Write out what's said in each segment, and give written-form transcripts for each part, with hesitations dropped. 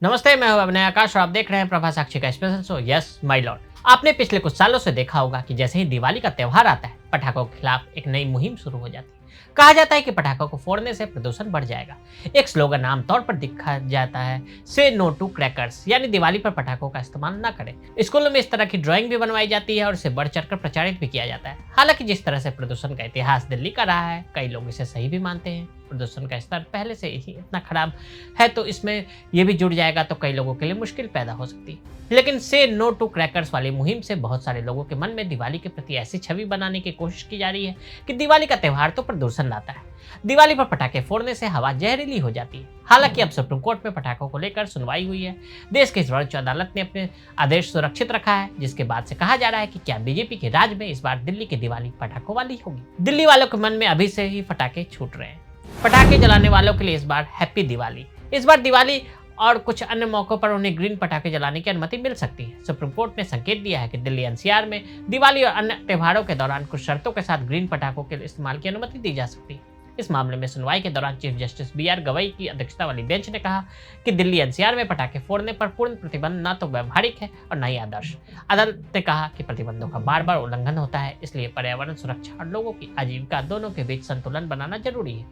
नमस्ते, मैं हूं अभिनय आकाश और आप देख रहे हैं प्रभा साक्षी का special show yes my Lord. आपने पिछले कुछ सालों से देखा होगा कि जैसे ही दिवाली का त्योहार आता है, पटाखों के खिलाफ एक नई मुहिम शुरू हो जाती है। कहा जाता है कि पटाखों को फोड़ने से प्रदूषण बढ़ जाएगा। एक स्लोगन आमतौर पर दिखा जाता है, से नो टू क्रैकर्स, यानी दिवाली पर पटाखों का इस्तेमाल न करें। स्कूलों में इस तरह की ड्राइंग भी बनवाई जाती है और इसे बढ़ चढ़कर प्रचारित भी किया जाता है। हालांकि जिस तरह से प्रदूषण का इतिहास दिल्ली का रहा है, कई लोग इसे सही भी मानते हैं। प्रदूषण का स्तर पहले से ही इतना खराब है, तो इसमें ये भी जुड़ जाएगा तो कई लोगों के लिए मुश्किल पैदा हो सकती है। लेकिन से नो टू क्रैकर्स वाली मुहिम से बहुत सारे लोगों के मन में दिवाली के प्रति ऐसी छवि बनाने की कोशिश की जा रही है कि दिवाली का त्योहार तो प्रदूषण लाता है। दिवाली पर पटाखे फोड़ने से हवा जहरीली हो जाती है। हालांकि अब सुप्रीम कोर्ट में पटाखों को लेकर सुनवाई हुई है। देश की सर्वोच्च अदालत ने अपने आदेश सुरक्षित रखा है, जिसके बाद से कहा जा रहा है कि क्या बीजेपी के राज में इस बार दिल्ली की दिवाली पटाखों वाली होगी। दिल्ली वालों के मन में अभी से ही पटाखे छूट रहे हैं। पटाखे जलाने वालों के लिए इस बार हैप्पी दिवाली। इस बार दिवाली और कुछ अन्य मौकों पर उन्हें ग्रीन पटाखे जलाने की अनुमति मिल सकती है। सुप्रीम कोर्ट ने संकेत दिया है कि दिल्ली एनसीआर में दिवाली और अन्य त्योहारों के दौरान कुछ शर्तों के साथ ग्रीन पटाखों के इस्तेमाल की अनुमति दी जा सकती है। इस मामले में सुनवाई के दौरान चीफ जस्टिस BR गवई की अध्यक्षता वाली बेंच ने कहा कि दिल्ली एनसीआर में पटाखे फोड़ने पर पूर्ण प्रतिबंध न तो व्यवहारिक है और न ही आदर्श। अदालत ने कहा कि प्रतिबंधों का बार बार उल्लंघन होता है, इसलिए पर्यावरण सुरक्षा और लोगों की आजीविका दोनों के बीच संतुलन बनाना जरूरी है।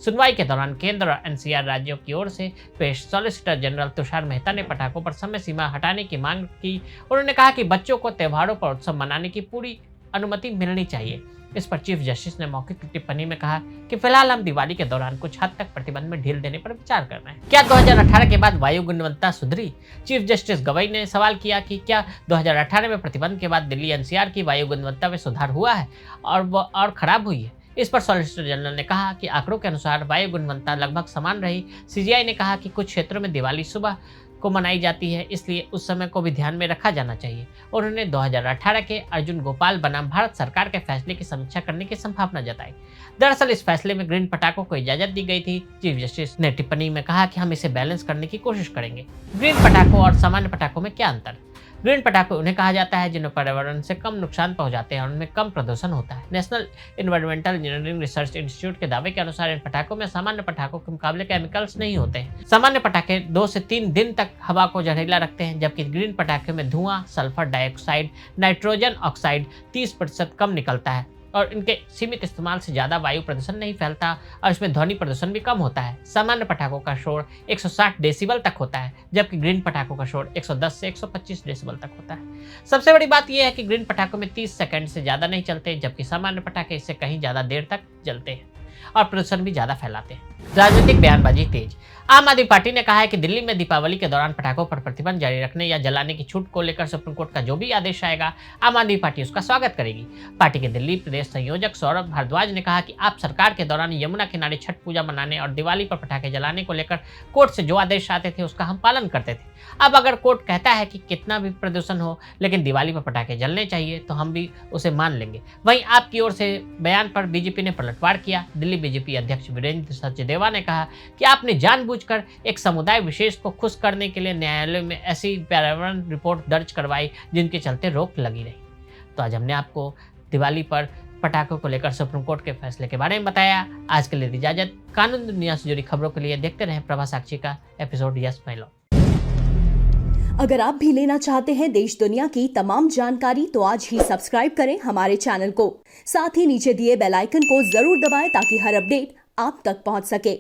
सुनवाई के दौरान केंद्र और एनसीआर राज्यों की ओर से पेश सॉलिसिटर जनरल तुषार मेहता ने पटाखों पर समय सीमा हटाने की मांग की। उन्होंने कहा कि बच्चों को त्योहारों पर उत्सव मनाने की पूरी अनुमति मिलनी चाहिए। इस पर चीफ जस्टिस ने मौखिक टिप्पणी में कहा कि फिलहाल हम दिवाली के दौरान कुछ हद तक प्रतिबंध में ढील देने पर विचार कर रहे हैं। क्या 2018 के बाद वायु गुणवत्ता सुधरी? चीफ जस्टिस गवई ने सवाल किया कि क्या 2018 में प्रतिबंध के बाद दिल्ली एनसीआर की वायु गुणवत्ता में सुधार हुआ है और खराब हुई है। इस पर सॉलिसिटर जनरल ने कहा कि आंकड़ों के अनुसार वायु गुणवत्ता लगभग समान रही। सीजीआई ने कहा कि कुछ क्षेत्रों में दिवाली सुबह को मनाई जाती है, इसलिए उस समय को भी ध्यान में रखा जाना चाहिए। उन्होंने 2018 के अर्जुन गोपाल बनाम भारत सरकार के फैसले की समीक्षा करने की संभावना जताई। दरअसल इस फैसले में ग्रीन पटाखों को इजाजत दी गई थी। चीफ जस्टिस ने टिप्पणी में कहा कि हम इसे बैलेंस करने की कोशिश करेंगे। ग्रीन पटाखों और सामान्य पटाखों में क्या अंतर? ग्रीन पटाखे उन्हें कहा जाता है जिन्हें पर्यावरण से कम नुकसान पहुंचाते हैं और उनमें कम प्रदूषण होता है। National environmental engineering research institute के दावे के अनुसार इन पटाखों में सामान्य पटाखों के मुकाबले केमिकल्स नहीं होते हैं। सामान्य पटाखे 2 से 3 दिन तक हवा को जहरीला रखते हैं, जबकि ग्रीन पटाखे में धुआं, सल्फर डाइऑक्साइड, नाइट्रोजन ऑक्साइड 30% कम निकलता है और इनके सीमित इस्तेमाल से ज्यादा वायु प्रदूषण नहीं फैलता और इसमें ध्वनि प्रदूषण भी कम होता है। सामान्य पटाखों का शोर 160 डेसिबल तक होता है, जबकि ग्रीन पटाखों का शोर 110 से 125 डेसिबल तक होता है। सबसे बड़ी बात यह है कि ग्रीन पटाखों में 30 सेकंड से ज्यादा नहीं चलते, जबकि सामान्य पटाखे इससे कहीं ज्यादा देर तक जलते हैं और प्रदूषण भी ज्यादा फैलाते हैं। राजनीतिक बयानबाजी तेज। आम आदमी पार्टी ने कहा है कि दिल्ली में दीपावली के दौरान पटाखों पर प्रतिबंध जारी रखने या जलाने की छूट को लेकर सुप्रीम कोर्ट का जो भी आदेश आएगा, आम आदमी पार्टी उसका स्वागत करेगी। पार्टी के दिल्ली प्रदेश संयोजक सौरभ भारद्वाज ने कहा कि आप सरकार के दौरान यमुना किनारे छठ पूजा मनाने और दिवाली पर पटाखे जलाने को लेकर कोर्ट से जो आदेश आते थे उसका हम पालन करते थे। अब अगर कोर्ट कहता है कि कितना भी प्रदूषण हो लेकिन दिवाली पर पटाखे जलने चाहिए, तो हम भी उसे मान लेंगे। वहीं आपकी ओर से बयान पर बीजेपी ने पलटवार किया। दिल्ली बीजेपी अध्यक्ष वीरेंद्र सचदेवा ने कहा कि आपने जानबूझकर एक समुदाय विशेष को खुश करने के लिए न्यायालय में ऐसी पर्यावरण रिपोर्ट दर्ज करवाई जिनके चलते रोक लगी रही। तो आज हमने आपको दिवाली पर पटाखों को लेकर सुप्रीम कोर्ट के फैसले के बारे में बताया। आज के लिए इजाजत। कानून दुनिया से जुड़ी खबरों के लिए देखते रहें प्रभा साक्षी का एपिसोड यस माय लॉर्ड। अगर आप भी लेना चाहते हैं देश दुनिया की तमाम जानकारी, तो आज ही सब्सक्राइब करें हमारे चैनल को। साथ ही नीचे दिए बेल आइकन को जरूर दबाएं ताकि हर अपडेट आप तक पहुंच सके।